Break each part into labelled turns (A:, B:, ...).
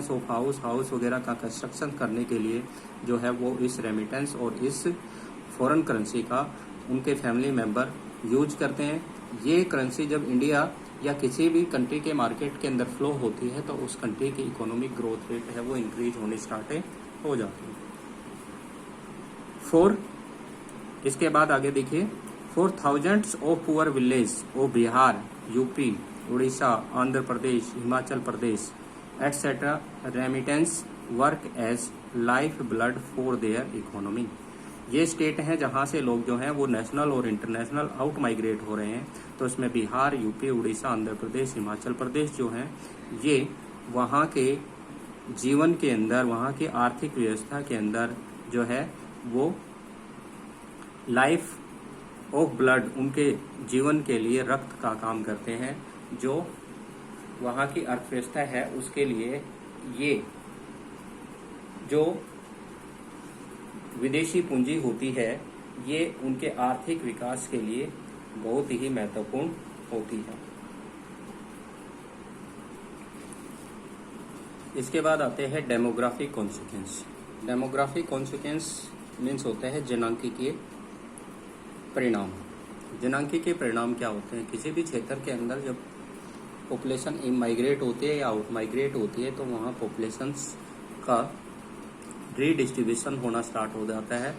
A: Of house वगैरह का construction करने के लिए जो है वो इस रेमिटेंस और इस फॉरेन करेंसी का उनके फैमिली मेंबर यूज करते हैं। ये करेंसी जब इंडिया या किसी भी कंट्री के मार्केट के अंदर फ्लो होती है तो उस कंट्री की इकोनॉमिक ग्रोथ रेट है वो इंक्रीज होने स्टार्ट हो जाती है। इसके बाद आगे देखिए, for thousands of poor village of Bihar, UP, Orissa, Andhra Pradesh, Himachal Pradesh etcetera, remittance work as life blood for their economy. ये स्टेट हैं जहां से लोग जो हैं वो नेशनल और इंटरनेशनल आउट माइग्रेट हो रहे हैं। तो इसमें बिहार, यूपी, उड़ीसा, आंध्र प्रदेश, हिमाचल प्रदेश जो हैं ये वहां के जीवन के अंदर, वहां की आर्थिक व्यवस्था के अंदर जो है वो लाइफ ऑफ ब्लड, उनके जीवन के लिए रक्त का काम करते हैं। जो वहां की अर्थव्यवस्था है उसके लिए ये जो विदेशी पूंजी होती है ये उनके आर्थिक विकास के लिए बहुत ही महत्वपूर्ण होती है। इसके बाद आते हैं demographic consequence. Demographic consequence means होता है जनांकीय परिणाम। जनांकीय परिणाम क्या होते हैं? किसी भी क्षेत्र के अंदर जब पॉपुलेशन इमाइग्रेट होती है या आउट माइग्रेट होती है तो वहाँ पॉपुलेशंस का रीडिस्ट्रीब्यूशन होना स्टार्ट हो जाता है।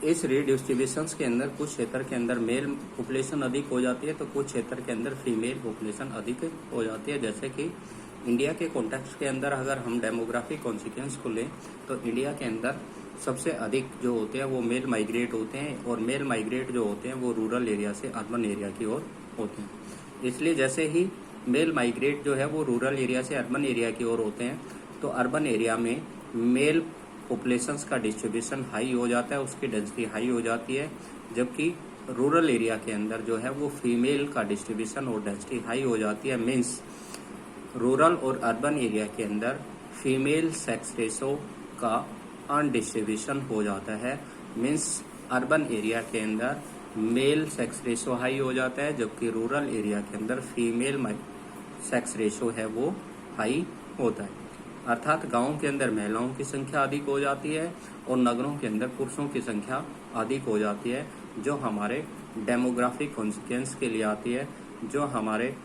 A: इस रीडिस्ट्रीब्यूशंस के अंदर कुछ क्षेत्र के अंदर मेल पॉपुलेशन अधिक हो जाती है तो कुछ क्षेत्र के अंदर फीमेल पॉपुलेशन अधिक हो जाती है। जैसे कि इंडिया के कॉन्टेक्स्ट के अंदर अगर हम डेमोग्राफिक कॉन्सिक्वेंस को लें तो इंडिया के अंदर सबसे अधिक जो होते हैं वो मेल माइग्रेट होते हैं और मेल माइग्रेट जो होते हैं वो रूरल एरिया से अर्बन एरिया की ओर होते हैं। इसलिए जैसे ही मेल माइग्रेट जो है वो रूरल एरिया से अर्बन एरिया की ओर होते हैं तो अर्बन एरिया में मेल पॉपुलेशंस का डिस्ट्रीब्यूशन हाई हो जाता है, उसकी डेंसिटी हाई हो जाती है। जबकि रूरल एरिया के अंदर जो है वो फीमेल का डिस्ट्रीब्यूशन और डेंसिटी हाई हो जाती है। मीन्स रूरल और अर्बन एरिया के अंदर फीमेल सेक्स रेशो का अनडिस्ट्रीब्यूशन हो जाता है। मीन्स अर्बन एरिया के अंदर मेल सेक्स रेशो हाई हो जाता है जबकि रूरल एरिया के अंदर फीमेल सेक्स रेशो है वो हाई होता है। अर्थात गांवों के अंदर महिलाओं की संख्या अधिक हो जाती है और नगरों के अंदर पुरुषों की संख्या अधिक हो जाती है, जो हमारे डेमोग्राफिक कॉन्सिक्वेंस के लिए आती है, जो हमारे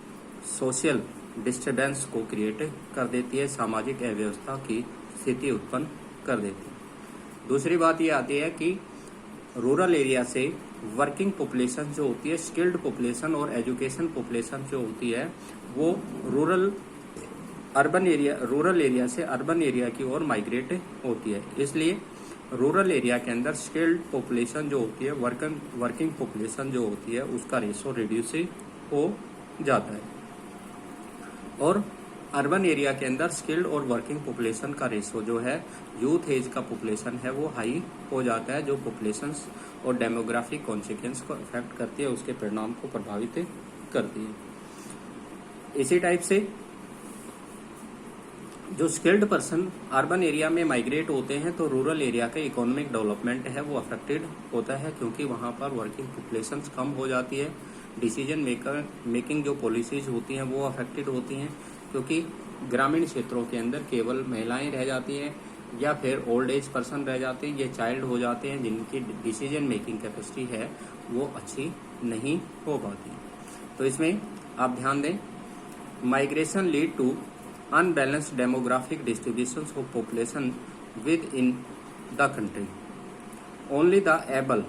A: सोशल डिस्टर्बेंस को क्रिएट कर देती है, सामाजिक अव्यवस्था की स्थिति उत्पन्न कर देती है। दूसरी बात ये आती है कि रूरल एरिया से वर्किंग पॉपुलेशन जो होती है, स्किल्ड पॉपुलेशन और एजुकेशन पॉपुलेशन जो होती है वो रूरल एरिया से अर्बन एरिया की ओर माइग्रेट होती है। इसलिए रूरल एरिया के अंदर स्किल्ड पॉपुलेशन जो होती है, वर्किंग पॉपुलेशन जो होती है उसका रेशो रिड्यूस हो जाता है और अर्बन एरिया के अंदर स्किल्ड और वर्किंग पॉपुलेशन का रेशो जो है, यूथ एज का पॉपुलेशन है वो हाई हो जाता है, जो पॉपुलेशंस और डेमोग्राफिक कॉन्सिक्वेंस को अफेक्ट करती है, उसके परिणाम को प्रभावित करती है। इसी टाइप से जो स्किल्ड पर्सन अर्बन एरिया में माइग्रेट होते हैं तो रूरल एरिया का इकोनॉमिक डेवलपमेंट है वो अफेक्टेड होता है, क्योंकि वहां पर वर्किंग पॉपुलेशंस कम हो जाती है। डिसीजन मेकिंग जो पॉलिसीज होती हैं वो अफेक्टेड होती हैं, क्योंकि ग्रामीण क्षेत्रों के अंदर केवल महिलाएं रह जाती हैं या फिर ओल्ड एज पर्सन रह जाते हैं, ये चाइल्ड हो जाते हैं जिनकी डिसीजन मेकिंग कैपेसिटी है वो अच्छी नहीं हो पाती। तो इसमें आप ध्यान दें, migration lead to unbalanced demographic distributions of population within the country. Only the able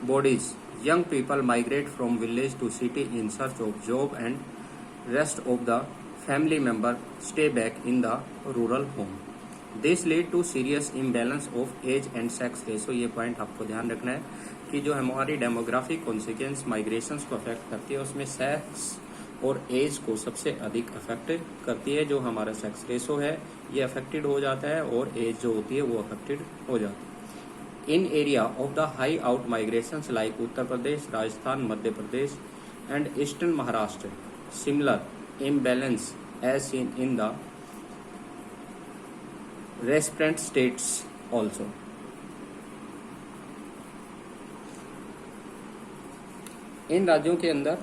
A: bodies, young people migrate from village to city in search of job and rest of the family member stay back in the rural home. This lead to serious imbalance of age and sex ratio. ये point आपको ध्यान रखना है कि जो हमारी demographic consequence migrations को affect करती है उसमें सेक्स और एज को सबसे अधिक अफेक्ट करती है। जो हमारा सेक्स रेशो है ये अफेक्टेड हो जाता है और एज जो होती है वो अफेक्टेड हो जाती है। In area of the high out migration like Uttar Pradesh, Rajasthan, Madhya Pradesh and eastern Maharashtra, similar imbalance as seen in the recipient states also. इन राज्यों के अंदर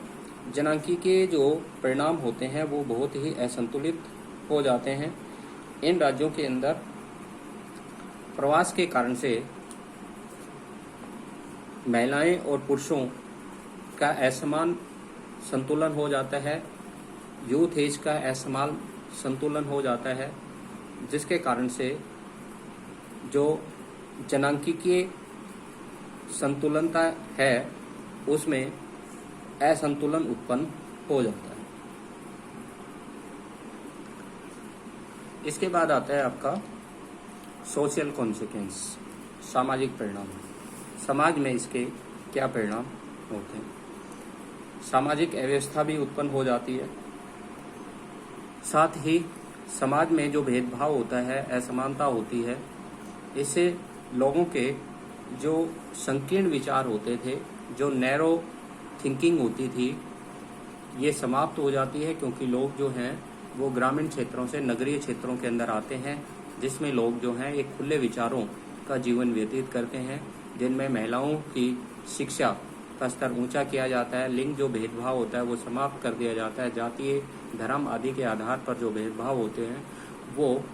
A: जनांकी के जो परिणाम होते हैं वो बहुत ही असंतुलित हो जाते हैं इन राज्यों के अंदर प्रवास के कारण से महिलाएं और पुरुषों का असमान संतुलन हो जाता है, यूथ एज का असमान संतुलन हो जाता है, जिसके कारण से जो जनांकीय संतुलनता है उसमें असंतुलन उत्पन्न हो जाता है। इसके बाद आता है आपका सोशल कॉन्सिक्वेंस, सामाजिक परिणाम। समाज में इसके क्या परिणाम होते हैं? सामाजिक अव्यवस्था भी उत्पन्न हो जाती है, साथ ही समाज में जो भेदभाव होता है, असमानता होती है, इससे लोगों के जो संकीर्ण विचार होते थे, जो नैरो थिंकिंग होती थी, ये समाप्त हो जाती है, क्योंकि लोग जो हैं वो ग्रामीण क्षेत्रों से नगरीय क्षेत्रों के अंदर आते हैं, जिसमें लोग जो हैं एक खुले विचारों का जीवन व्यतीत करते हैं, जिनमें महिलाओं की शिक्षा का स्तर ऊंचा किया जाता है, लिंग जो भेदभाव होता है वो समाप्त कर दिया जाता है, जातीय धर्म आदि के आधार पर जो भेदभाव होते हैं वो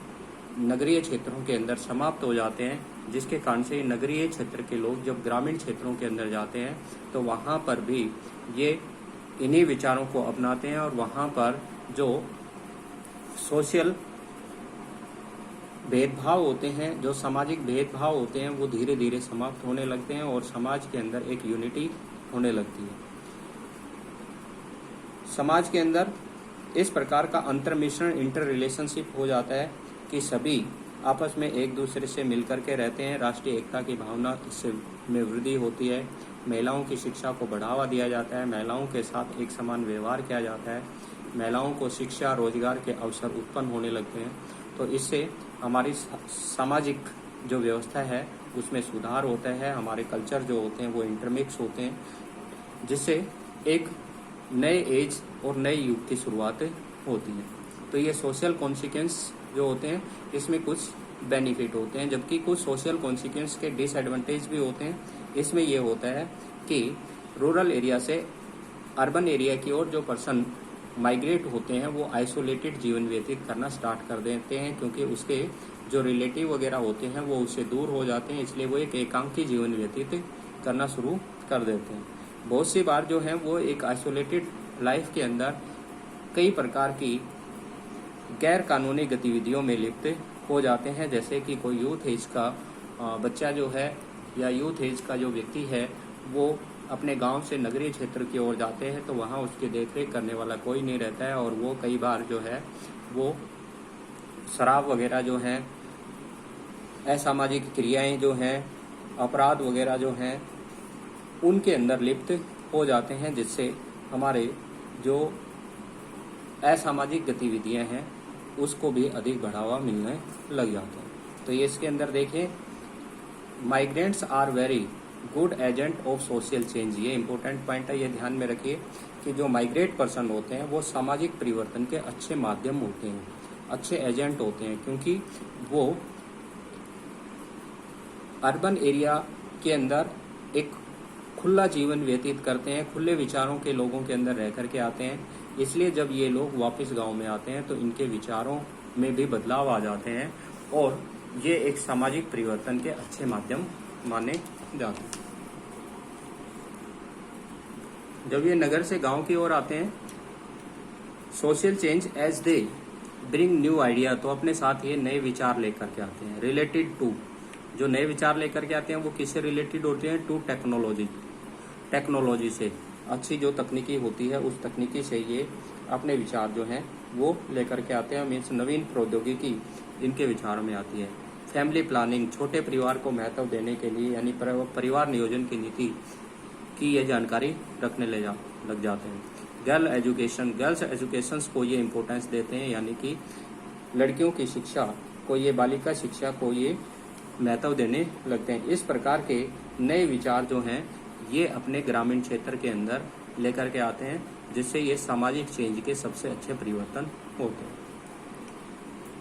A: नगरीय क्षेत्रों के अंदर समाप्त हो जाते हैं, जिसके कारण से नगरीय क्षेत्र के लोग जब ग्रामीण क्षेत्रों के अंदर जाते हैं तो वहाँ पर भी ये इन्हीं विचारों को अपनाते हैं, और वहाँ पर जो सोशल भेदभाव होते हैं, जो सामाजिक भेदभाव होते हैं, वो धीरे धीरे समाप्त होने लगते हैं और समाज के अंदर एक यूनिटी होने लगती है। समाज के अंदर इस प्रकार का अंतर्मिश्रण, इंटर रिलेशनशिप हो जाता है कि सभी आपस में एक दूसरे से मिलकर के रहते हैं, राष्ट्रीय एकता की भावना इससे में वृद्धि होती है, महिलाओं की शिक्षा को बढ़ावा दिया जाता है, महिलाओं के साथ एक समान व्यवहार किया जाता है, महिलाओं को शिक्षा रोजगार के अवसर उत्पन्न होने लगते हैं। तो इससे हमारी सामाजिक जो व्यवस्था है उसमें सुधार होता है, हमारे कल्चर जो होते हैं वो इंटरमिक्स होते हैं, जिससे एक नए एज और नए युग की शुरुआत होती है। तो ये सोशल कॉन्सिक्वेंस जो होते हैं इसमें कुछ बेनिफिट होते हैं, जबकि कुछ सोशल कॉन्सिक्वेंस के डिसएडवांटेज भी होते हैं। इसमें ये होता है कि रूरल एरिया से अर्बन एरिया की ओर जो पर्सन माइग्रेट होते हैं वो आइसोलेटेड जीवन व्यतीत करना स्टार्ट कर देते हैं, क्योंकि उसके जो रिलेटिव वगैरह होते हैं वो उससे दूर हो जाते हैं, इसलिए वो एक एकांकी जीवन व्यतीत करना शुरू कर देते हैं। बहुत सी बार जो है वो एक आइसोलेटेड लाइफ के अंदर कई प्रकार की गैर कानूनी गतिविधियों में लिप्त हो जाते हैं, जैसे कि कोई यूथ एज का बच्चा जो है या यूथ एज का जो व्यक्ति है वो अपने गांव से नगरीय क्षेत्र की ओर जाते हैं, तो वहां उसकी देखरेख करने वाला कोई नहीं रहता है, और वो कई बार जो है वो शराब वगैरह जो हैं, असामाजिक क्रियाएं जो हैं, अपराध वगैरह जो हैं, उनके अंदर लिप्त हो जाते हैं, जिससे हमारे जो असामाजिक गतिविधियां हैं उसको भी अधिक बढ़ावा मिलने लग जाता है। तो ये इसके अंदर देखिए, migrants are very good agent of social change. ये इंपॉर्टेंट पॉइंट है, ये ध्यान में रखिए कि जो माइग्रेट पर्सन होते हैं वो सामाजिक परिवर्तन के अच्छे माध्यम होते हैं, अच्छे एजेंट होते हैं, क्योंकि वो अर्बन एरिया के अंदर एक खुला जीवन व्यतीत करते हैं, खुले विचारों के लोगों के अंदर रह करके आते हैं, इसलिए जब ये लोग वापस गांव में आते हैं तो इनके विचारों में भी बदलाव आ जाते हैं, और ये एक सामाजिक परिवर्तन के अच्छे माध्यम माने जाते हैं। जब ये नगर से गांव की ओर आते हैं, social change as they bring new idea, तो अपने साथ ये नए विचार लेकर के आते हैं। रिलेटेड टू, जो नए विचार लेकर के आते हैं वो किससे रिलेटेड होते हैं? टू टेक्नोलॉजी, टेक्नोलॉजी से, अच्छी जो तकनीकी होती है उस तकनीकी से ये अपने विचार जो हैं वो लेकर के आते हैं। मीन्स नवीन प्रौद्योगिकी इनके विचारों में आती है। फैमिली प्लानिंग, छोटे परिवार को महत्व देने के लिए, यानी परिवार नियोजन की नीति की ये जानकारी रखने लग जाते हैं। गर्ल्स एजुकेशन को ये इम्पोर्टेंस देते हैं, यानी कि लड़कियों की शिक्षा को, ये बालिका शिक्षा को ये महत्व देने लगते हैं। इस प्रकार के नए विचार जो हैं ये अपने ग्रामीण क्षेत्र के अंदर लेकर के आते हैं, जिससे ये सामाजिक चेंज के सबसे अच्छे परिवर्तन होते हैं।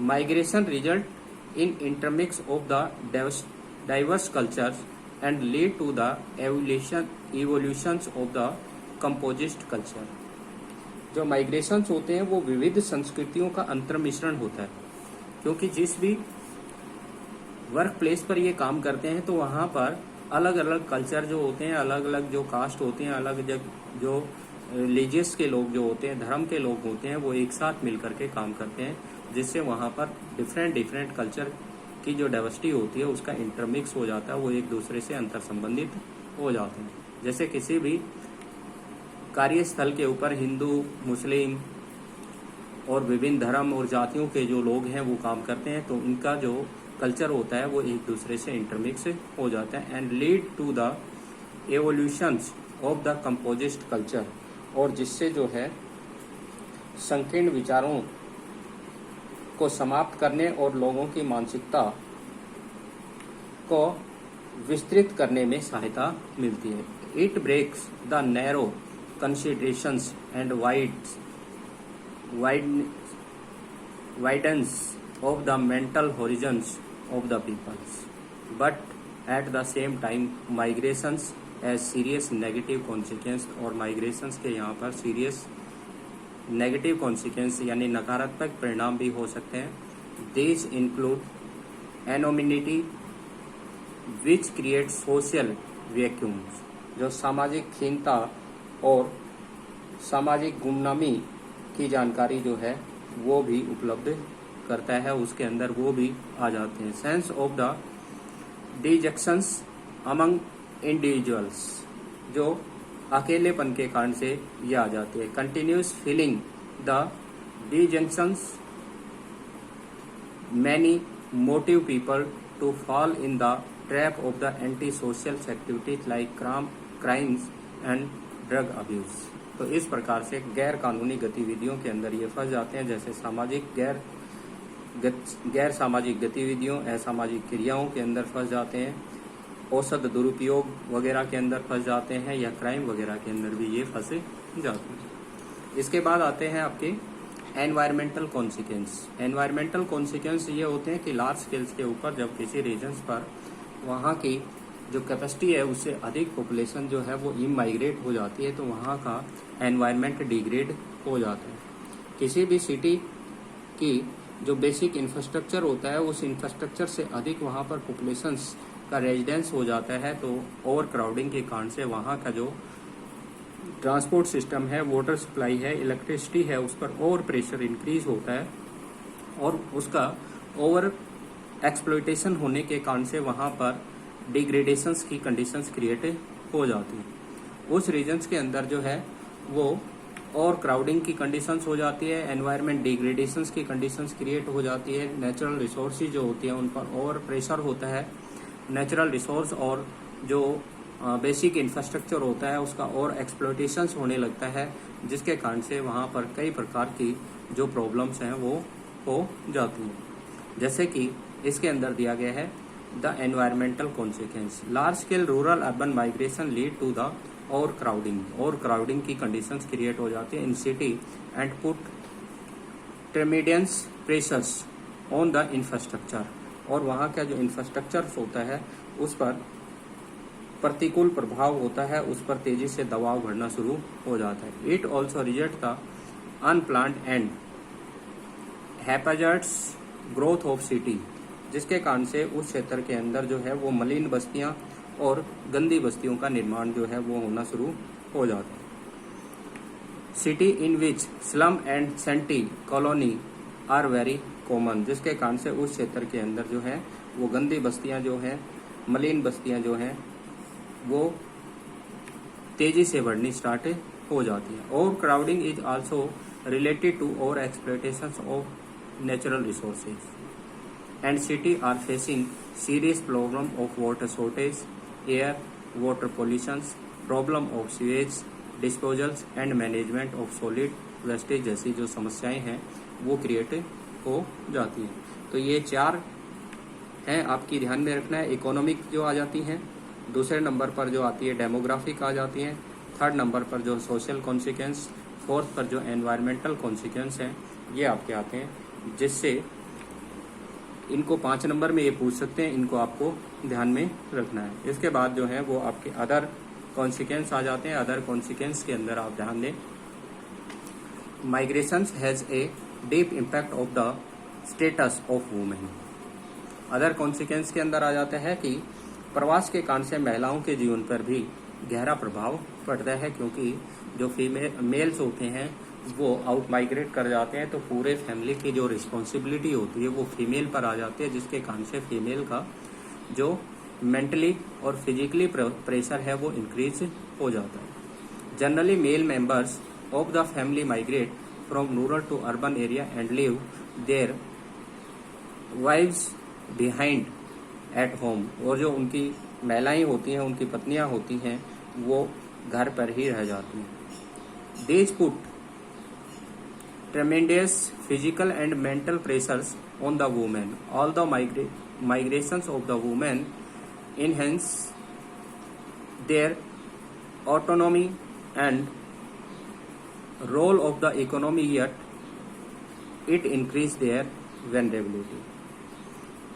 A: Migration result in intermix of the diverse cultures and lead to the evolutions of the composite culture. जो माइग्रेशंस होते हैं वो विविध संस्कृतियों का अंतर्मिश्रण होता है, क्योंकि जिस भी वर्क प्लेस पर ये काम करते हैं तो वहाँ पर अलग अलग कल्चर जो होते हैं, अलग अलग जो कास्ट होते हैं, अलग जो रिलीजियस के लोग जो होते हैं, धर्म के लोग होते हैं, वो एक साथ मिल करके काम करते हैं, जिससे वहाँ पर डिफरेंट कल्चर की जो डाइवर्सिटी होती है उसका इंटरमिक्स हो जाता है, वो एक दूसरे से अंतर संबंधित हो जाते हैं। जैसे किसी भी कार्यस्थल के ऊपर हिंदू, मुस्लिम और विभिन्न धर्म और जातियों के जो लोग हैं वो काम करते हैं, तो उनका जो कल्चर होता है वो एक दूसरे से इंटरमिक्स हो जाता है and lead to the evolutions of the composite culture, और जिससे जो है संकीर्ण विचारों को समाप्त करने और लोगों की मानसिकता को विस्तृत करने में सहायता मिलती है। It breaks the narrow considerations and widens of the mental horizons of the peoples, but at the same time migrations as serious negative consequence, और migrations के यहाँ पर serious negative consequence यानी नकारात्मक परिणाम भी हो सकते हैं। These include anonymity which creates social vacuums, जो सामाजिक खीनता और सामाजिक गुमनामी की जानकारी जो है वो भी उपलब्ध करता है, उसके अंदर वो भी आ जाते हैं। Sense of the dejections among individuals, जो अकेलेपन के कारण से ये आ जाते हैं। Continuous feeling the dejections many motive people to fall in the trap of the anti social activities like crimes and drug abuse. तो इस प्रकार से गैर कानूनी गतिविधियों के अंदर ये फंस जाते हैं, जैसे सामाजिक गैर सामाजिक गतिविधियों, असामाजिक क्रियाओं के अंदर फंस जाते हैं, औषध दुरुपयोग वगैरह के अंदर फंस जाते हैं, या क्राइम वगैरह के अंदर भी ये फंसे जाते हैं। इसके बाद आते हैं आपके एनवायरमेंटल कॉन्सिक्वेंस। एनवायरमेंटल कॉन्सिक्वेंस ये होते हैं कि लार्ज स्केल्स के ऊपर जब किसी रीजन्स पर वहाँ की जो कैपेसिटी है उससे अधिक पॉपुलेशन जो है वो इमाइग्रेट हो जाती है, तो वहाँ का एनवायरनमेंट डिग्रेड हो जाता है। किसी भी सिटी की जो बेसिक इंफ्रास्ट्रक्चर होता है उस इंफ्रास्ट्रक्चर से अधिक वहाँ पर पॉपुलेशंस का रेजिडेंस हो जाता है, तो ओवर क्राउडिंग के कारण से वहाँ का जो ट्रांसपोर्ट सिस्टम है, वाटर सप्लाई है, इलेक्ट्रिसिटी है, उस पर ओवर प्रेशर इंक्रीज होता है, और उसका ओवर एक्सप्लॉयटेशन होने के कारण से वहाँ पर डिग्रेडेशंस की कंडीशंस क्रिएट हो जाती हैं। उस रीजन्स के अंदर जो है वो और क्राउडिंग की कंडीशंस हो जाती है, एनवायरनमेंट डिग्रेडेशंस की कंडीशंस क्रिएट हो जाती है, नेचुरल रिसोर्सेज जो होती हैं उन पर ओवर प्रेशर होता है, नेचुरल रिसोर्स और जो बेसिक इंफ्रास्ट्रक्चर होता है उसका और एक्सप्लॉयटेशंस होने लगता है, जिसके कारण से वहाँ पर कई प्रकार की जो प्रॉब्लम्स हैं वो हो जाती हैं। जैसे कि इसके अंदर दिया गया है the environmental consequence. Large scale rural urban migration lead to the overcrowding की कंडीशंस क्रिएट हो जाती है in city and put tremendous pressures on the infrastructure, और वहाँ का जो इंफ्रास्ट्रक्चर होता है उस पर प्रतिकूल प्रभाव होता है, उस पर तेजी से दबाव बढ़ना शुरू हो जाता है। It also result the unplanned and haphazards growth of city, जिसके कारण से उस क्षेत्र के अंदर जो है वो मलिन बस्तियां और गंदी बस्तियों का निर्माण जो है वो होना शुरू हो जाता है। City in which slum and shanty colony are very common, जिसके कारण से उस क्षेत्र के अंदर जो है वो गंदी बस्तियां जो हैं, मलिन बस्तियां जो हैं वो तेजी से बढ़नी स्टार्ट हो जाती है। Overcrowding is also related to overexploitation of natural resources and city are facing serious problem of water shortage, air, water pollutions, problem of sewage disposals and management of solid waste जैसी जो समस्याएं हैं वो create हो जाती हैं। तो ये 4 हैं, आपकी ध्यान में रखना है। इकोनॉमिक जो आ जाती हैं, दूसरे नंबर पर जो आती है डेमोग्राफिक आ जाती हैं, थर्ड नंबर पर जो सोशल कॉन्सिक्वेंस, फोर्थ पर जो एनवायरमेंटल कॉन्सिक्वेंस हैं ये आपके आते हैं, जिससे इनको 5 नंबर में ये पूछ सकते हैं, इनको आपको ध्यान में रखना है। इसके बाद जो है वो आपके अदर कॉन्सिक्वेंस आ जाते हैं। अदर कॉन्सिक्वेंस के अंदर आप ध्यान दें, migration has a deep impact of the status of women. Other consequence के अंदर आ जाता है कि प्रवास के कारण से महिलाओं के जीवन पर भी गहरा प्रभाव पड़ता है, क्योंकि जो मेल्स होते हैं वो आउट माइग्रेट कर जाते हैं, तो पूरे फैमिली की जो रिस्पॉन्सिबिलिटी होती है वो फीमेल पर आ जाती है, जिसके कारण से फीमेल का जो मेंटली और फिजिकली प्रेशर है वो इंक्रीज हो जाता है। Generally male members of the family migrate from rural to urban area and live their wives behind at home. और जो उनकी महिलाएं होती हैं, उनकी पत्नियां होती हैं, वो घर पर ही रह जाती हैं। These put tremendous physical and mental pressures on the women. All the migrations of the women enhance their autonomy and role of the economy, yet it increase their vulnerability.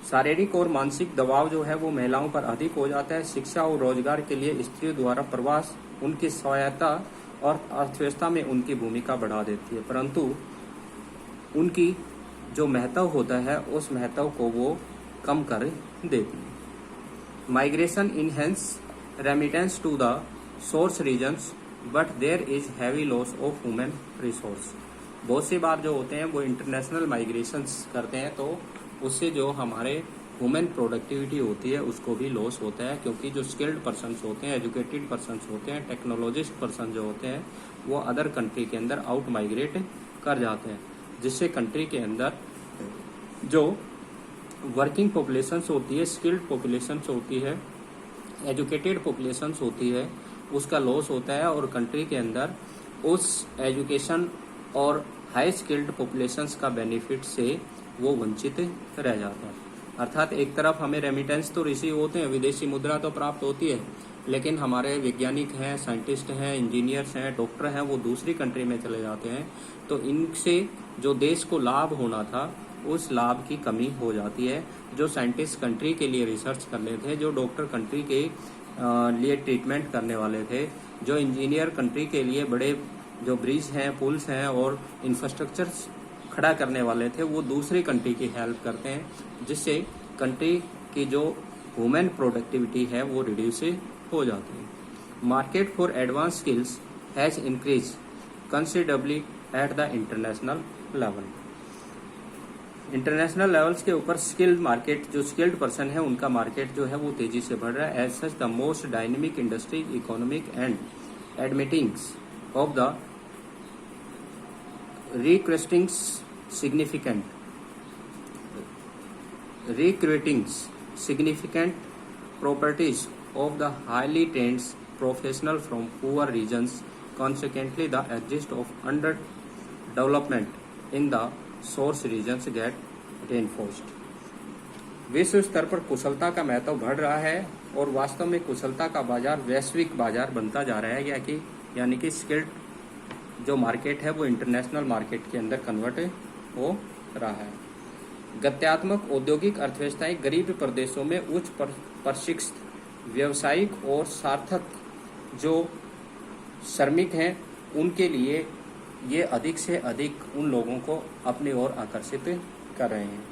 A: शारीरिक और मानसिक दबाव जो है वो महिलाओं पर अधिक हो जाता है। शिक्षा और रोजगार के लिए स्त्रियों द्वारा प्रवास उनकी स्वायत्ता और अर्थव्यवस्था में उनकी भूमिका बढ़ा देती है, परंतु उनकी जो महत्व होता है उस महत्व को वो कम कर देती है। Migration enhance remittance to the source regions but there is heavy loss of human resource. बहुत सी बार जो होते हैं वो इंटरनेशनल माइग्रेशंस करते हैं, तो उससे जो हमारे ह्यूमन प्रोडक्टिविटी होती है उसको भी लॉस होता है, क्योंकि जो स्किल्ड पर्सन्स होते हैं, एजुकेटेड पर्सन्स होते हैं, टेक्नोलॉजिस्ट पर्सन जो होते हैं वो अदर कंट्री के अंदर आउट माइग्रेट कर जाते हैं, जिससे कंट्री के अंदर जो वर्किंग पॉपुलेशंस होती है, स्किल्ड पॉपुलेशंस होती है, एजुकेटेड पॉपुलेशंस होती है, उसका लॉस होता है और कंट्री के अंदर उस एजुकेशन और हाई स्किल्ड पॉपुलेशंस का बेनिफिट से वो वंचित रह जाता है। अर्थात एक तरफ हमें रेमिटेंस तो रिसीव होते हैं, विदेशी मुद्रा तो प्राप्त होती है, लेकिन हमारे वैज्ञानिक हैं, साइंटिस्ट हैं, इंजीनियर्स हैं, डॉक्टर हैं, वो दूसरी कंट्री में चले जाते हैं, तो इनसे जो देश को लाभ होना था उस लाभ की कमी हो जाती है। जो साइंटिस्ट कंट्री के लिए रिसर्च कर रहे थे, जो डॉक्टर कंट्री के लिए ट्रीटमेंट करने वाले थे, जो इंजीनियर कंट्री के लिए बड़े जो ब्रिज हैं, पुल्स हैं और इंफ्रास्ट्रक्चर खड़ा करने वाले थे, वो दूसरी कंट्री की हेल्प करते हैं, जिससे कंट्री की जो ह्यूमन प्रोडक्टिविटी है वो रिड्यूस हो जाती है। Market for advance skills has increase considerably at the international level. International levels के ऊपर स्किल्ड मार्केट, जो स्किल्ड पर्सन है उनका मार्केट जो है वो तेजी से बढ़ रहा है। As such the most dynamic industry economic and admittings of the recruiting significant properties of the highly trained professional from poor regions. Consequently, the exist of underdevelopment in the source regions get reinforced. विश्व स्तर पर कुशलता का महत्व बढ़ रहा है और वास्तव में कुशलता का बाजार वैश्विक बाजार बनता जा रहा है, यानी कि स्किल्ड जो मार्केट है वो इंटरनेशनल मार्केट के अंदर कन्वर्ट हो रहा है। गत्यात्मक औद्योगिक अर्थव्यवस्थाएं गरीब प्रदेशों में उच्च प्रशिक्षित व्यावसायिक और सार्थक जो श्रमिक हैं उनके लिए ये अधिक से अधिक उन लोगों को अपनी ओर आकर्षित कर रहे हैं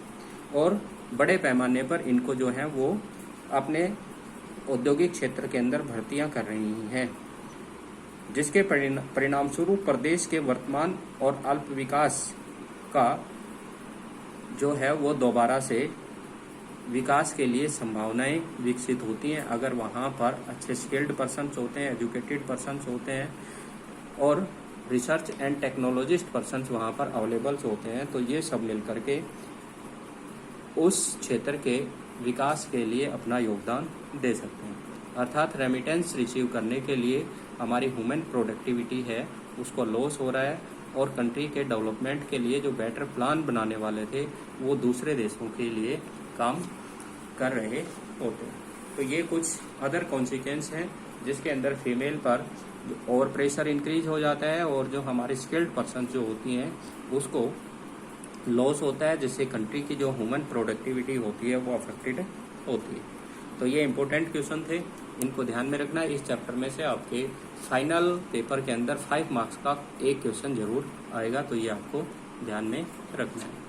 A: और बड़े पैमाने पर इनको जो है वो अपने औद्योगिक क्षेत्र के अंदर भर्तियां कर रही हैं, जिसके परिणाम स्वरूप प्रदेश के वर्तमान और अल्प विकास का जो है वो दोबारा से विकास के लिए संभावनाएं विकसित होती हैं, अगर वहाँ पर अच्छे स्किल्ड पर्सन्स होते हैं, एजुकेटेड पर्सन्स होते हैं और रिसर्च एंड टेक्नोलॉजिस्ट पर्सन्स वहाँ पर अवेलेबल होते हैं, तो ये सब मिलकर के उस क्षेत्र के विकास के लिए अपना योगदान दे सकते हैं। अर्थात रेमिटेंस रिसीव करने के लिए हमारी ह्यूमन प्रोडक्टिविटी है उसको लॉस हो रहा है और कंट्री के डेवलपमेंट के लिए जो बेटर प्लान बनाने वाले थे वो दूसरे देशों के लिए काम कर रहे होते हैं। तो ये कुछ अदर कॉन्सिक्वेंस हैं जिसके अंदर फीमेल पर ओवर प्रेशर इंक्रीज हो जाता है और जो हमारी स्किल्ड पर्सन जो होती हैं उसको लॉस होता है, जिससे कंट्री की जो ह्यूमन प्रोडक्टिविटी होती है वो अफेक्टेड होती है। तो ये इंपॉर्टेंट क्वेश्चन थे, इनको ध्यान में रखना। इस चैप्टर में से आपके फाइनल पेपर के अंदर 5 मार्क्स का एक क्वेश्चन जरूर आएगा, तो ये आपको ध्यान में रखना है।